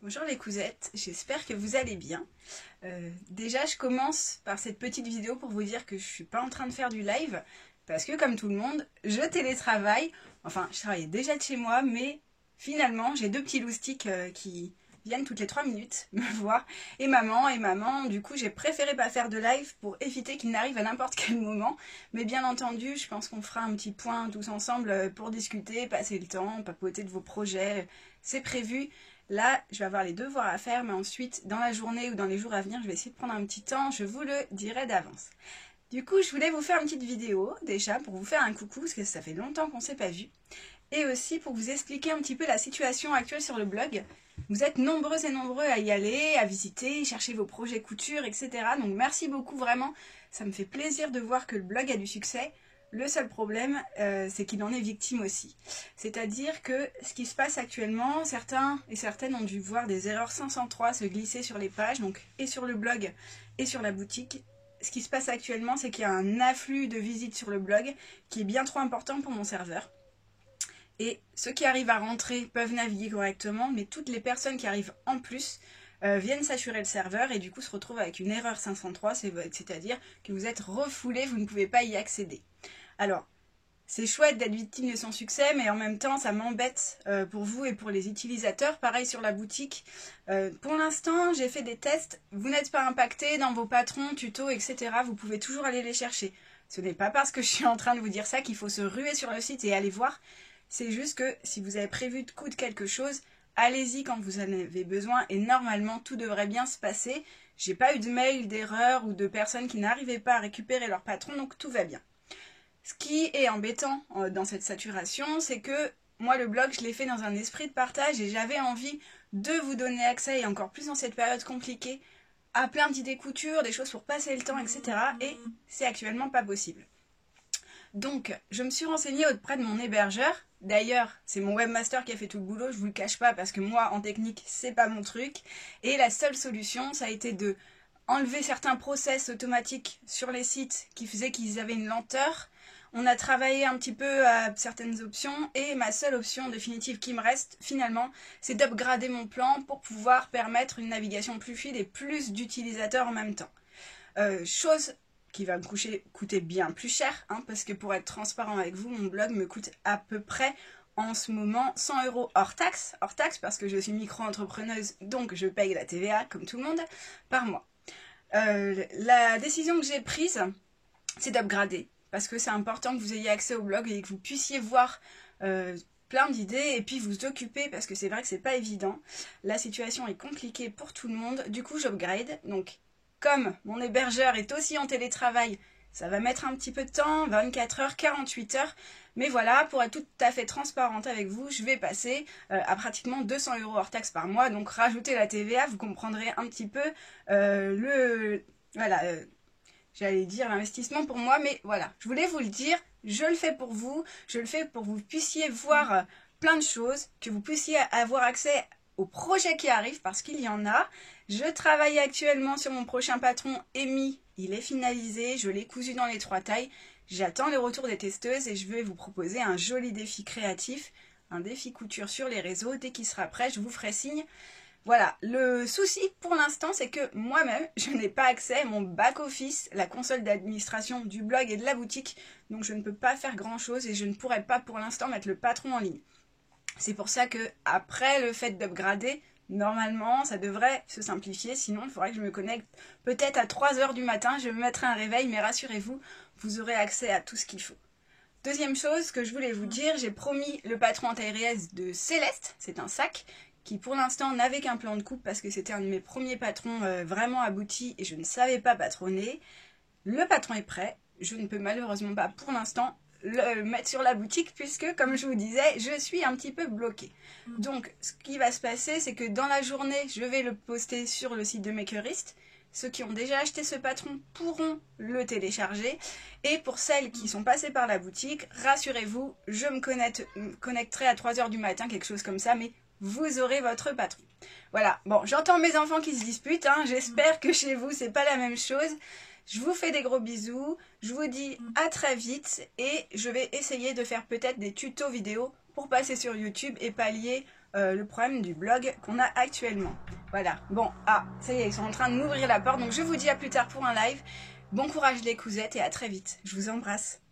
Bonjour les cousettes, j'espère que vous allez bien. Déjà je commence par cette petite vidéo pour vous dire que je suis pas en train de faire du live parce que comme tout le monde, je télétravaille. Enfin, je travaillais déjà de chez moi, mais finalement j'ai deux petits loustiques qui viennent toutes les 3 minutes me voir et maman, du coup j'ai préféré pas faire de live pour éviter qu'il n'arrive à n'importe quel moment. Mais bien entendu, je pense qu'on fera un petit point tous ensemble pour discuter, passer le temps, papoter de vos projets, c'est prévu. Là, je vais avoir les devoirs à faire, mais ensuite, dans la journée ou dans les jours à venir, je vais essayer de prendre un petit temps, je vous le dirai d'avance. Du coup, je voulais vous faire une petite vidéo, déjà, pour vous faire un coucou, parce que ça fait longtemps qu'on ne s'est pas vu, et aussi pour vous expliquer un petit peu la situation actuelle sur le blog. Vous êtes nombreux et nombreux à y aller, à visiter, chercher vos projets couture, etc. Donc merci beaucoup, vraiment, ça me fait plaisir de voir que le blog a du succès. Le seul problème, c'est qu'il en est victime aussi. C'est-à-dire que ce qui se passe actuellement, certains et certaines ont dû voir des erreurs 503 se glisser sur les pages, donc et sur le blog et sur la boutique. Ce qui se passe actuellement, c'est qu'il y a un afflux de visites sur le blog qui est bien trop important pour mon serveur. Et ceux qui arrivent à rentrer peuvent naviguer correctement, mais toutes les personnes qui arrivent en plus viennent saturer le serveur et du coup se retrouvent avec une erreur 503, c'est-à-dire que vous êtes refoulé, vous ne pouvez pas y accéder. Alors, c'est chouette d'être victime de son succès, mais en même temps, ça m'embête pour vous et pour les utilisateurs. Pareil sur la boutique. Pour l'instant, j'ai fait des tests. Vous n'êtes pas impacté dans vos patrons, tutos, etc. Vous pouvez toujours aller les chercher. Ce n'est pas parce que je suis en train de vous dire ça qu'il faut se ruer sur le site et aller voir. C'est juste que si vous avez prévu de coudre quelque chose, allez-y quand vous en avez besoin et normalement, tout devrait bien se passer. J'ai pas eu de mail d'erreur ou de personnes qui n'arrivaient pas à récupérer leur patron, donc tout va bien. Ce qui est embêtant dans cette saturation, c'est que moi, le blog, je l'ai fait dans un esprit de partage et j'avais envie de vous donner accès, et encore plus dans cette période compliquée, à plein d'idées couture, des choses pour passer le temps, etc. Et c'est actuellement pas possible. Donc, je me suis renseignée auprès de mon hébergeur. D'ailleurs, c'est mon webmaster qui a fait tout le boulot, je vous le cache pas, parce que moi, en technique, c'est pas mon truc. Et la seule solution, ça a été de enlever certains process automatiques sur les sites qui faisaient qu'ils avaient une lenteur. On a travaillé un petit peu à certaines options et ma seule option définitive qui me reste finalement, c'est d'upgrader mon plan pour pouvoir permettre une navigation plus fluide et plus d'utilisateurs en même temps. Chose qui va me coûter bien plus cher, hein, parce que pour être transparent avec vous, mon blog me coûte à peu près en ce moment 100 € hors taxe parce que je suis micro-entrepreneuse, donc je paye la TVA comme tout le monde par mois. La décision que j'ai prise, c'est d'upgrader. Parce que c'est important que vous ayez accès au blog et que vous puissiez voir plein d'idées et puis vous occuper parce que c'est vrai que c'est pas évident. La situation est compliquée pour tout le monde. Du coup, j'upgrade. Donc, comme mon hébergeur est aussi en télétravail, ça va mettre un petit peu de temps, 24 heures, 48 heures. Mais voilà, pour être tout à fait transparente avec vous, je vais passer à pratiquement 200 € hors taxe par mois. Donc, rajoutez la TVA, vous comprendrez un petit peu j'allais dire l'investissement pour moi, mais voilà, je voulais vous le dire, je le fais pour vous, je le fais pour que vous puissiez voir plein de choses, que vous puissiez avoir accès aux projets qui arrivent, parce qu'il y en a. Je travaille actuellement sur mon prochain patron, Amy, il est finalisé, je l'ai cousu dans les 3 tailles, j'attends les retours des testeuses et je vais vous proposer un joli défi créatif, un défi couture sur les réseaux, dès qu'il sera prêt, je vous ferai signe. Voilà, le souci pour l'instant, c'est que moi-même, je n'ai pas accès à mon back-office, la console d'administration du blog et de la boutique, donc je ne peux pas faire grand-chose et je ne pourrais pas pour l'instant mettre le patron en ligne. C'est pour ça que après le fait d'upgrader, normalement, ça devrait se simplifier, sinon il faudrait que je me connecte peut-être à 3 h du matin, je me mettrai un réveil, mais rassurez-vous, vous aurez accès à tout ce qu'il faut. Deuxième chose que je voulais vous dire, j'ai promis le patron en taille réelle de Céleste, c'est un sac, qui pour l'instant n'avait qu'un plan de coupe parce que c'était un de mes premiers patrons vraiment aboutis et je ne savais pas patronner. Le patron est prêt, je ne peux malheureusement pas pour l'instant le mettre sur la boutique puisque, comme je vous disais, je suis un petit peu bloquée. Donc ce qui va se passer, c'est que dans la journée, je vais le poster sur le site de Makerist. Ceux qui ont déjà acheté ce patron pourront le télécharger. Et pour celles qui sont passées par la boutique, rassurez-vous, je me connecterai à 3 h du matin, quelque chose comme ça, mais vous aurez votre patron. Voilà, bon, j'entends mes enfants qui se disputent, hein. J'espère que chez vous, c'est pas la même chose. Je vous fais des gros bisous, je vous dis à très vite et je vais essayer de faire peut-être des tutos vidéo pour passer sur YouTube et pallier le problème du blog qu'on a actuellement. Voilà, bon, ah, ça y est, ils sont en train de m'ouvrir la porte, donc je vous dis à plus tard pour un live. Bon courage les cousettes et à très vite. Je vous embrasse.